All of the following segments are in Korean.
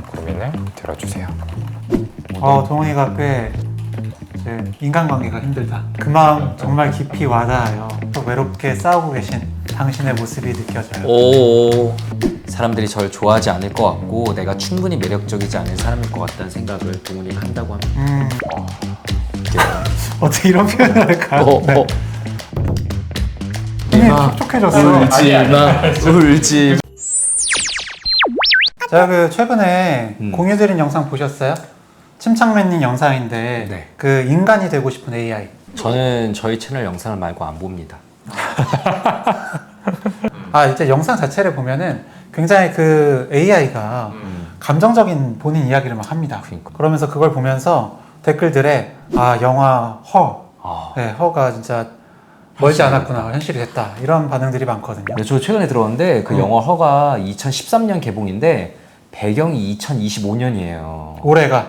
고민을 들어주세요. 동훈이가 꽤 이제 인간관계가 힘들다. 그 마음 정말 깊이 와닿아요. 또 외롭게 싸우고 계신 당신의 모습이 느껴져요. 오, 사람들이 절 좋아하지 않을 것 같고 내가 충분히 매력적이지 않은 사람일 것 같다는 생각을 동훈이가 한다고 합니다. 어떻게 이런 표현을 할까요? 네. 내가 촉촉해졌어. 울지 마. 제가 그 최근에 공유드린 영상 보셨어요? 침착맨님 영상인데 네. 그 인간이 되고 싶은 AI. 저는 저희 채널 영상을 말고 안 봅니다. 이제 영상 자체를 보면은 굉장히 그 AI가 감정적인 본인 이야기를 막 합니다. 그러니까. 그러면서 그걸 보면서 댓글들에 영화 네, 허가 진짜 멀지 않았구나, 현실이 됐다, 이런 반응들이 많거든요. 네, 저 최근에 들었는데 그 영화 허가 2013년 개봉인데 배경이 2025년이에요. 올해가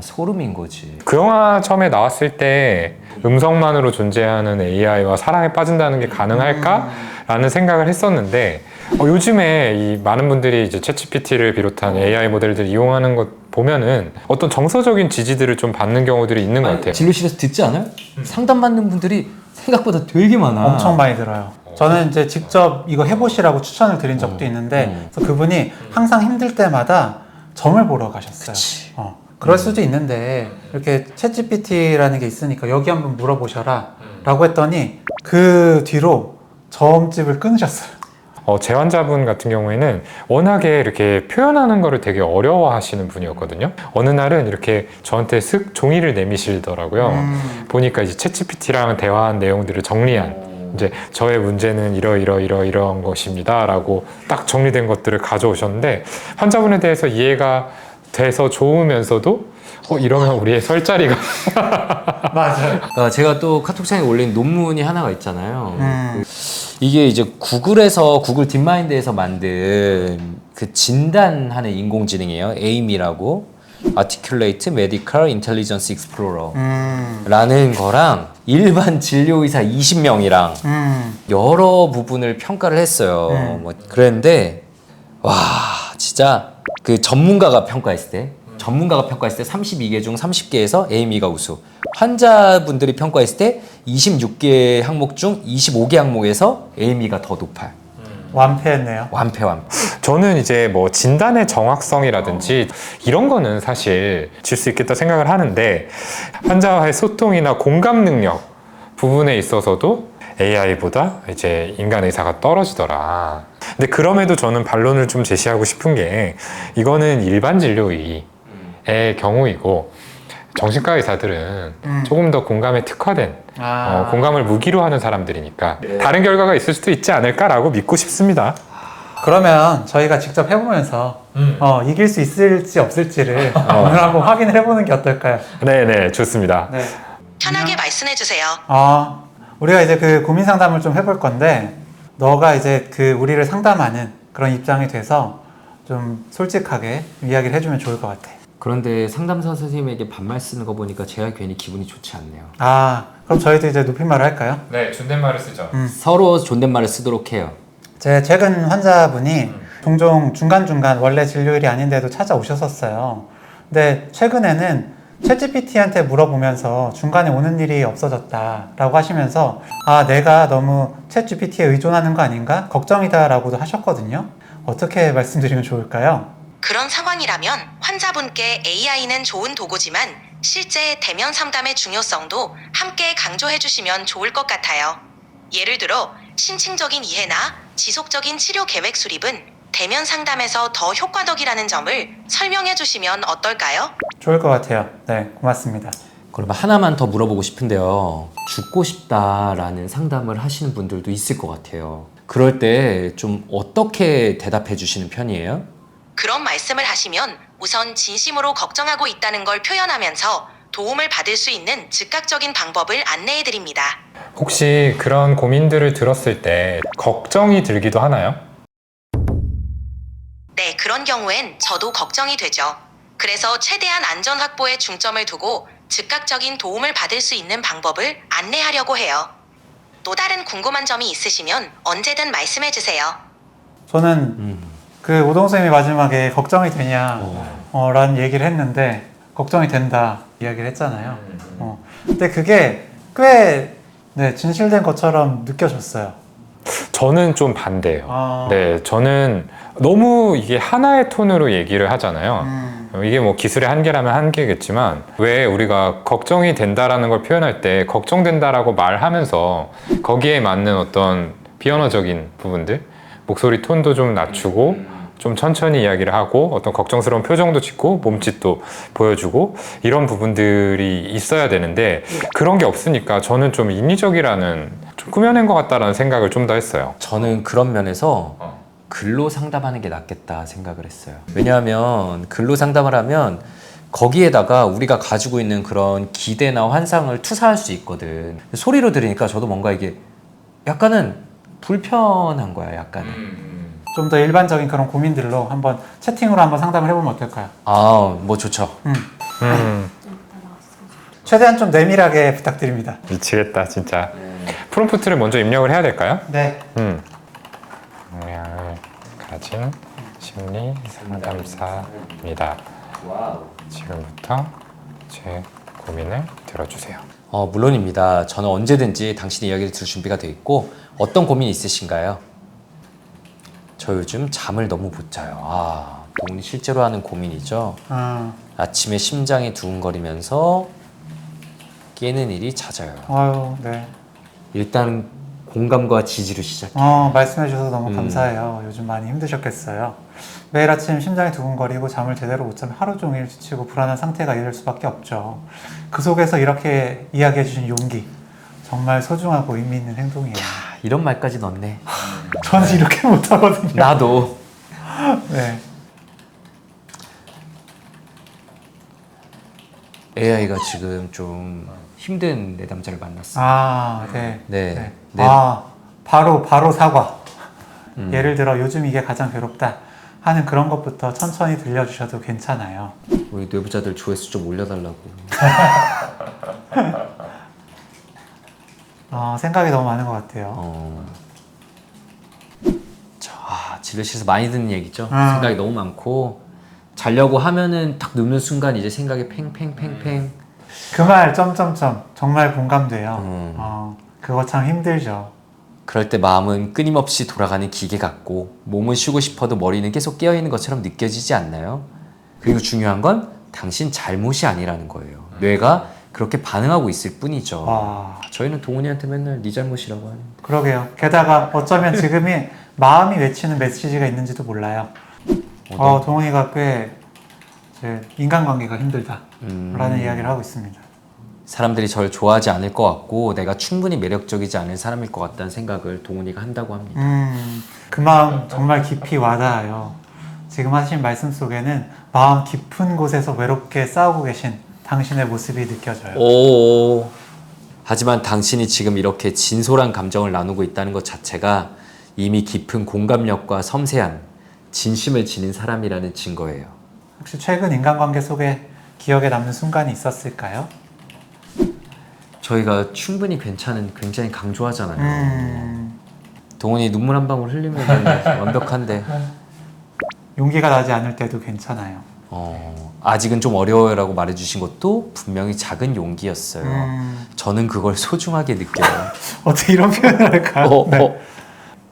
소름인 거지. 그 영화 처음에 나왔을 때 음성만으로 존재하는 AI와 사랑에 빠진다는 게 가능할까? 라는 생각을 했었는데 요즘에 이 많은 분들이 이제 챗GPT를 비롯한 AI 모델들 이용하는 것 보면은 어떤 정서적인 지지들을 좀 받는 경우들이 있는 것 같아요. 진료실에서 듣지 않아요? 상담받는 분들이 생각보다 되게 많아. 엄청 많이 들어요. 저는 이제 직접 이거 해보시라고 추천을 드린 적도 있는데 그래서 그분이 항상 힘들 때마다 점을 보러 가셨어요. 그럴 수도 있는데 이렇게 챗GPT라는 게 있으니까 여기 한번 물어보셔라 라고 했더니 그 뒤로 점집을 끊으셨어요. 제 환자분 같은 경우에는 워낙에 이렇게 표현하는 거를 되게 어려워하시는 분이었거든요. 어느 날은 이렇게 저한테 쓱 종이를 내미시더라고요. 보니까 이제 챗GPT랑 대화한 내용들을 정리한, 이제 저의 문제는 이런 것입니다 라고 딱 정리된 것들을 가져오셨는데, 환자분에 대해서 이해가 돼서 좋으면서도 이러면 우리의 설 자리가 맞아요. 제가 또 카톡창에 올린 논문이 하나가 있잖아요. 이게 이제 구글에서, 구글 딥마인드에서 만든 그 진단하는 인공지능이에요. AIM이라고. Articulate Medical Intelligence Explorer 라는 거랑 일반 진료의사 20명이랑 여러 부분을 평가를 했어요. 그랬는데 와, 진짜 그 전문가가 평가했을 때 32개 중 30개에서 AIM이가 우수. 환자분들이 평가했을 때 26개 항목 중 25개 항목에서 AIM이가 더 높아요. 완패했네요. 완패. 저는 이제 뭐 진단의 정확성이라든지 이런 거는 사실 줄 수 있겠다 생각을 하는데, 환자와의 소통이나 공감 능력 부분에 있어서도 AI보다 이제 인간 의사가 떨어지더라. 근데 그럼에도 저는 반론을 좀 제시하고 싶은 게, 이거는 일반 진료의의 경우이고 정신과 의사들은 조금 더 공감에 특화된 공감을 무기로 하는 사람들이니까 다른 결과가 있을 수도 있지 않을까라고 믿고 싶습니다. 그러면 저희가 직접 해보면서 이길 수 있을지 없을지를 오늘 한번 확인을 해보는 게 어떨까요? 네네, 좋습니다. 네. 편하게 말씀해주세요. 우리가 이제 그 고민 상담을 좀 해볼 건데, 너가 이제 그 우리를 상담하는 그런 입장이 돼서 좀 솔직하게 이야기를 해주면 좋을 것 같아. 그런데 상담사 선생님에게 반말 쓰는 거 보니까 제가 괜히 기분이 좋지 않네요. 그럼 저희도 이제 높임말을 할까요? 네, 존댓말을 쓰죠. 서로 존댓말을 쓰도록 해요. 제 최근 환자분이 종종 중간중간 원래 진료일이 아닌데도 찾아오셨었어요. 근데 최근에는 챗GPT한테 물어보면서 중간에 오는 일이 없어졌다라고 하시면서 내가 너무 챗GPT에 의존하는 거 아닌가? 걱정이다라고도 하셨거든요. 어떻게 말씀드리면 좋을까요? 그런 상황이라면 환자분께 AI는 좋은 도구지만 실제 대면 상담의 중요성도 함께 강조해 주시면 좋을 것 같아요. 예를 들어 심층적인 이해나 지속적인 치료 계획 수립은 대면 상담에서 더 효과적이라는 점을 설명해 주시면 어떨까요? 좋을 것 같아요. 네, 고맙습니다. 그러면 하나만 더 물어보고 싶은데요. 죽고 싶다라는 상담을 하시는 분들도 있을 것 같아요. 그럴 때 좀 어떻게 대답해 주시는 편이에요? 그런 말씀을 하시면 우선 진심으로 걱정하고 있다는 걸 표현하면서 도움을 받을 수 있는 즉각적인 방법을 안내해 드립니다. 혹시 그런 고민들을 들었을 때 걱정이 들기도 하나요? 네, 그런 경우엔 저도 걱정이 되죠. 그래서 최대한 안전 확보에 중점을 두고 즉각적인 도움을 받을 수 있는 방법을 안내하려고 해요. 또 다른 궁금한 점이 있으시면 언제든 말씀해 주세요. 저는 그 오동 선생님이 마지막에 걱정이 되냐 라는 얘기를 했는데 걱정이 된다 이야기를 했잖아요. 근데 그게 꽤 네, 진실된 것처럼 느껴졌어요. 저는 좀 반대예요. 아. 네, 저는 너무 이게 하나의 톤으로 얘기를 하잖아요. 이게 뭐 기술의 한계라면 한계겠지만 왜 우리가 걱정이 된다라는 걸 표현할 때 걱정된다라고 말하면서 거기에 맞는 어떤 비언어적인 부분들, 목소리 톤도 좀 낮추고 좀 천천히 이야기를 하고 어떤 걱정스러운 표정도 짓고 몸짓도 보여주고 이런 부분들이 있어야 되는데 그런 게 없으니까 저는 좀 인위적이라는, 좀 꾸며낸 것 같다라는 생각을 좀 더 했어요. 저는 그런 면에서 글로 상담하는 게 낫겠다 생각을 했어요. 왜냐하면 글로 상담을 하면 거기에다가 우리가 가지고 있는 그런 기대나 환상을 투사할 수 있거든. 소리로 들으니까 저도 뭔가 이게 약간은 불편한 거야, 약간은. 좀 더 일반적인 그런 고민들로 한번 채팅으로 한번 상담을 해보면 어떨까요? 아, 뭐 좋죠. 최대한 좀 내밀하게 부탁드립니다. 미치겠다 진짜. 프롬프트를 먼저 입력을 해야 될까요? 네. 역량을 가진 심리 상담사입니다. 지금부터 제 고민을 들어주세요. 물론입니다. 저는 언제든지 당신의 이야기를 들을 준비가 되어 있고 어떤 고민이 있으신가요? 저 요즘 잠을 너무 못 자요. 동훈이 실제로 하는 고민이죠. 아침에 심장이 두근거리면서 깨는 일이 잦아요. 아유, 네. 일단 공감과 지지로 시작해. 말씀해 주셔서 너무 감사해요. 요즘 많이 힘드셨겠어요. 매일 아침 심장이 두근거리고 잠을 제대로 못 자면 하루 종일 지치고 불안한 상태가 이럴 수밖에 없죠. 그 속에서 이렇게 이야기해 주신 용기, 정말 소중하고 의미 있는 행동이에요. 이런 말까지 넣네. 저는 이렇게 못하거든요. 나도. 네. AI가 지금 좀 힘든 내담자를 만났어요. 네. 네. 바로 사과. 예를 들어 요즘 이게 가장 괴롭다 하는 그런 것부터 천천히 들려주셔도 괜찮아요. 우리 뇌부자들 조회수 좀 올려달라고. 생각이 너무 많은 것 같아요. 진료실에서 많이 듣는 얘기죠. 생각이 너무 많고 자려고 하면은 딱 눕는 순간 이제 생각이 팽팽팽팽. 그 말 점점점 정말 공감돼요. 그거 참 힘들죠. 그럴 때 마음은 끊임없이 돌아가는 기계 같고 몸은 쉬고 싶어도 머리는 계속 깨어있는 것처럼 느껴지지 않나요? 그리고 중요한 건 당신 잘못이 아니라는 거예요. 뇌가 그렇게 반응하고 있을 뿐이죠. 저희는 동훈이한테 맨날 네 잘못이라고 하는데. 그러게요. 게다가 어쩌면 지금이 마음이 외치는 메시지가 있는지도 몰라요. 동훈이가 꽤 이제 인간관계가 힘들다 라는 이야기를 하고 있습니다. 사람들이 저를 좋아하지 않을 것 같고 내가 충분히 매력적이지 않은 사람일 것 같다는 생각을 동훈이가 한다고 합니다. 그 마음 정말 깊이 와닿아요. 지금 하신 말씀 속에는 마음 깊은 곳에서 외롭게 싸우고 계신 당신의 모습이 느껴져요. 하지만 당신이 지금 이렇게 진솔한 감정을 나누고 있다는 것 자체가 이미 깊은 공감력과 섬세한 진심을 지닌 사람이라는 증거예요. 혹시 최근 인간관계 속에 기억에 남는 순간이 있었을까요? 저희가 충분히 괜찮은, 굉장히 강조하잖아요. 동훈이 눈물 한 방울 흘리면 완벽한데. 용기가 나지 않을 때도 괜찮아요. 아직은 좀 어려워요라고 말해주신 것도 분명히 작은 용기였어요. 저는 그걸 소중하게 느껴요. 어떻게 이런 표현을 할까요? 네.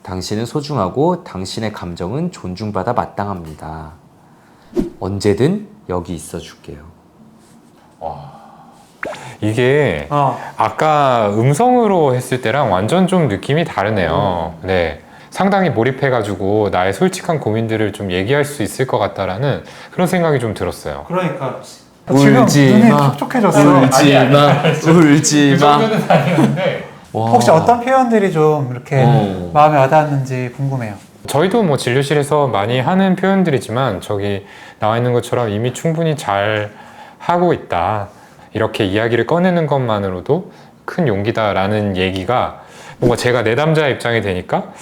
당신은 소중하고 당신의 감정은 존중받아 마땅합니다. 언제든 여기 있어 줄게요. 이게 아까 음성으로 했을 때랑 완전 좀 느낌이 다르네요. 네. 상당히 몰입해가지고 나의 솔직한 고민들을 좀 얘기할 수 있을 것 같다라는 그런 생각이 좀 들었어요. 그러니까 울지 지금 눈이 마. 촉촉해졌어요. 울지 마. 울지 마. 혹시 어떤 표현들이 좀 이렇게 마음에 와닿았는지 궁금해요. 저희도 뭐 진료실에서 많이 하는 표현들이지만 저기 나와 있는 것처럼 이미 충분히 잘 하고 있다. 이렇게 이야기를 꺼내는 것만으로도 큰 용기다라는 얘기가 뭔가 제가 내담자 입장이 되니까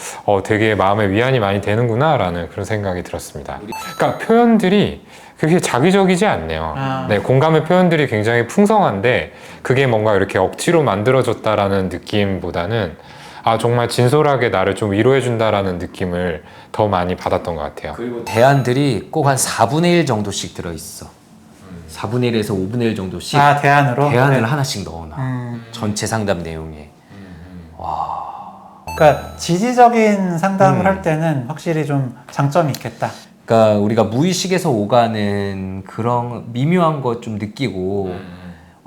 되게 마음에 위안이 많이 되는구나 라는 그런 생각이 들었습니다. 그러니까 표현들이 그렇게 자기적이지 않네요. 네, 공감의 표현들이 굉장히 풍성한데 그게 뭔가 이렇게 억지로 만들어졌다라는 느낌보다는 아 정말 진솔하게 나를 좀 위로해준다라는 느낌을 더 많이 받았던 것 같아요. 그리고 대안들이 꼭 한 4분의 1 정도씩 들어있어. 4분의 1에서 5분의 1 정도씩 아, 대안으로? 대안을 네. 하나씩 넣어놔. 전체 상담 내용에. 그러니까 지지적인 상담을 할 때는 확실히 좀 장점이 있겠다. 그러니까 우리가 무의식에서 오가는 그런 미묘한 거 좀 느끼고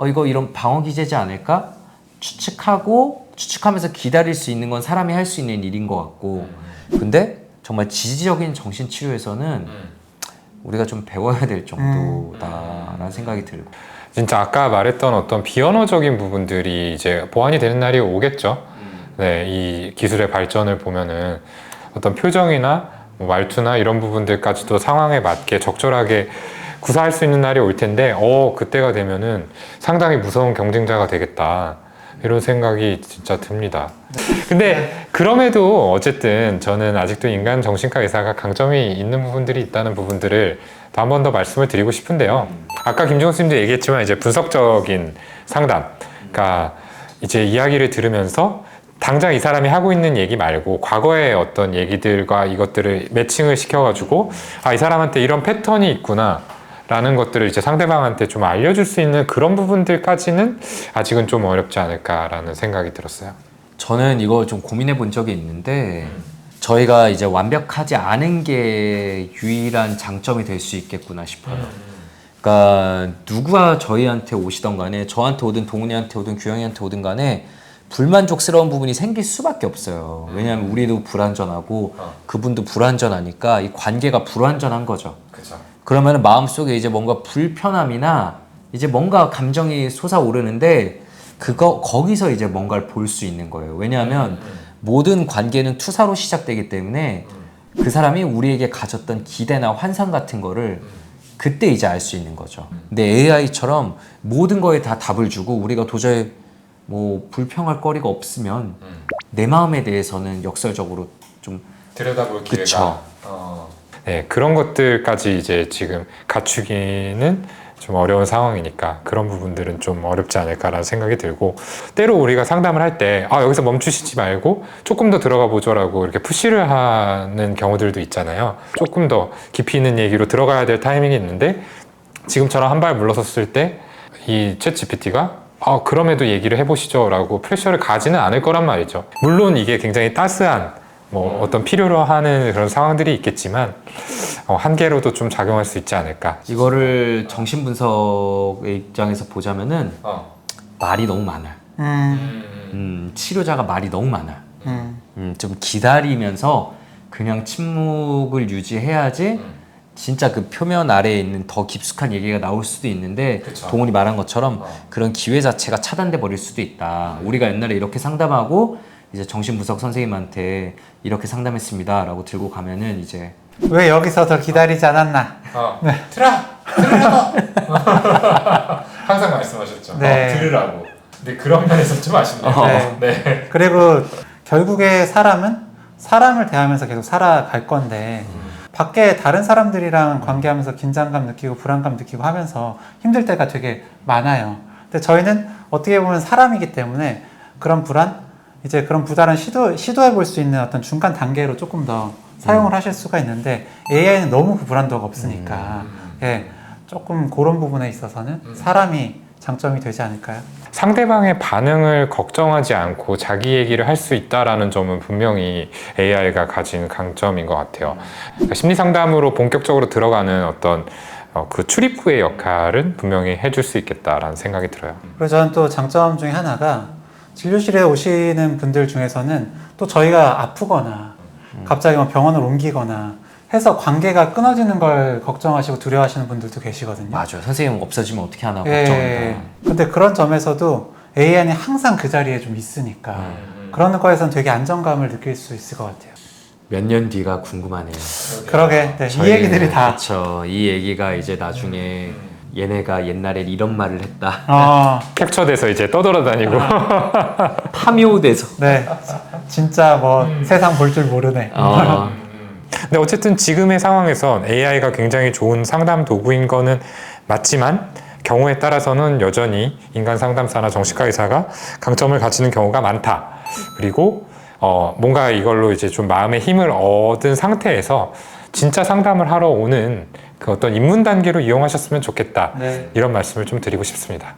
이거 이런 방어 기제지 않을까? 추측하면서 기다릴 수 있는 건 사람이 할 수 있는 일인 것 같고 근데 정말 지지적인 정신치료에서는 우리가 좀 배워야 될 정도다라는 생각이 들고 진짜 아까 말했던 어떤 비언어적인 부분들이 이제 보완이 되는 날이 오겠죠. 네, 이 기술의 발전을 보면은 어떤 표정이나 뭐 말투나 이런 부분들까지도 상황에 맞게 적절하게 구사할 수 있는 날이 올 텐데, 그때가 되면은 상당히 무서운 경쟁자가 되겠다. 이런 생각이 진짜 듭니다. 근데 그럼에도 어쨌든 저는 아직도 인간 정신과 의사가 강점이 있는 부분들이 있다는 부분들을 한 번 더 말씀을 드리고 싶은데요. 아까 김종호 선생님도 얘기했지만 이제 분석적인 상담, 그러니까 이제 이야기를 들으면서 당장 이 사람이 하고 있는 얘기 말고 과거의 어떤 얘기들과 이것들을 매칭을 시켜가지고 이 사람한테 이런 패턴이 있구나 라는 것들을 이제 상대방한테 좀 알려줄 수 있는 그런 부분들까지는 아직은 좀 어렵지 않을까라는 생각이 들었어요. 저는 이거 좀 고민해 본 적이 있는데 저희가 이제 완벽하지 않은 게 유일한 장점이 될 수 있겠구나 싶어요. 그러니까 누가 저희한테 오시던 간에 저한테 오든 동훈이한테 오든 규영이한테 오든 간에 불만족스러운 부분이 생길 수밖에 없어요. 왜냐하면 우리도 불완전하고 그분도 불완전하니까 이 관계가 불완전한 거죠. 그렇죠. 그러면 마음속에 이제 뭔가 불편함이나 이제 뭔가 감정이 솟아오르는데 거기서 이제 뭔가를 볼 수 있는 거예요. 왜냐하면 모든 관계는 투사로 시작되기 때문에 그 사람이 우리에게 가졌던 기대나 환상 같은 거를 그때 이제 알 수 있는 거죠. 근데 AI처럼 모든 거에 다 답을 주고 우리가 도저히 뭐 불평할 거리가 없으면 내 마음에 대해서는 역설적으로 좀 들여다볼 기회가. 그쵸. 네, 그런 것들까지 이제 지금 갖추기는 좀 어려운 상황이니까 그런 부분들은 좀 어렵지 않을까라는 생각이 들고, 때로 우리가 상담을 할 때 여기서 멈추시지 말고 조금 더 들어가 보죠라고 이렇게 푸시를 하는 경우들도 있잖아요. 조금 더 깊이 있는 얘기로 들어가야 될 타이밍이 있는데 지금처럼 한 발 물러섰을 때 이 챗 GPT가 그럼에도 얘기를 해보시죠 라고 프레셔를 가지는 않을 거란 말이죠. 물론 이게 굉장히 따스한 어떤 필요로 하는 그런 상황들이 있겠지만 한계로도 좀 작용할 수 있지 않을까. 이거를 정신분석의 입장에서 보자면은 말이 너무 많아요. 치료자가 말이 너무 많아요. 좀 기다리면서 그냥 침묵을 유지해야지 진짜 그 표면 아래에 있는 더 깊숙한 얘기가 나올 수도 있는데 그쵸. 동훈이 말한 것처럼 그런 기회 자체가 차단돼 버릴 수도 있다. 우리가 옛날에 이렇게 상담하고 이제 정신분석 선생님한테 이렇게 상담했습니다 라고 들고 가면은 이제 왜 여기서 더 기다리지 않았나? 네. 들으라고 항상 말씀하셨죠. 네. 들으라고. 근데 그런 면에서 좀 아쉽네요. 네. 그리고 결국에 사람을 대하면서 계속 살아갈 건데 밖에 다른 사람들이랑 관계하면서 긴장감 느끼고 불안감 느끼고 하면서 힘들 때가 되게 많아요. 근데 저희는 어떻게 보면 사람이기 때문에 그런 그런 부담을 시도해 볼 수 있는 어떤 중간 단계로 조금 더 사용을 하실 수가 있는데 AI는 너무 그 불안도가 없으니까 조금 그런 부분에 있어서는 사람이 장점이 되지 않을까요? 상대방의 반응을 걱정하지 않고 자기 얘기를 할 수 있다라는 점은 분명히 AI가 가진 강점인 것 같아요. 그러니까 심리 상담으로 본격적으로 들어가는 어떤 그 출입구의 역할은 분명히 해줄 수 있겠다라는 생각이 들어요. 그리고 저는 또 장점 중에 하나가 진료실에 오시는 분들 중에서는 또 저희가 아프거나 갑자기 병원을 옮기거나 해서 관계가 끊어지는 걸 걱정하시고 두려워하시는 분들도 계시거든요. 맞아요. 선생님 없어지면 어떻게 하나 걱정한다. 근데 그런 점에서도 AI는 항상 그 자리에 좀 있으니까 그런 거에서는 되게 안정감을 느낄 수 있을 것 같아요. 몇 년 뒤가 궁금하네요. 그러게 이 얘기들이 다 그렇죠. 이 얘기가 이제 나중에 얘네가 옛날엔 이런 말을 했다. 캡처돼서 이제 떠돌아다니고 파묘돼서. 네, 진짜 세상 볼 줄 모르네. 근데 어쨌든 지금의 상황에선 AI가 굉장히 좋은 상담 도구인 거는 맞지만 경우에 따라서는 여전히 인간 상담사나 정신과 의사가 강점을 가지는 경우가 많다. 그리고 뭔가 이걸로 이제 좀 마음의 힘을 얻은 상태에서 진짜 상담을 하러 오는 그 어떤 입문 단계로 이용하셨으면 좋겠다. 네. 이런 말씀을 좀 드리고 싶습니다.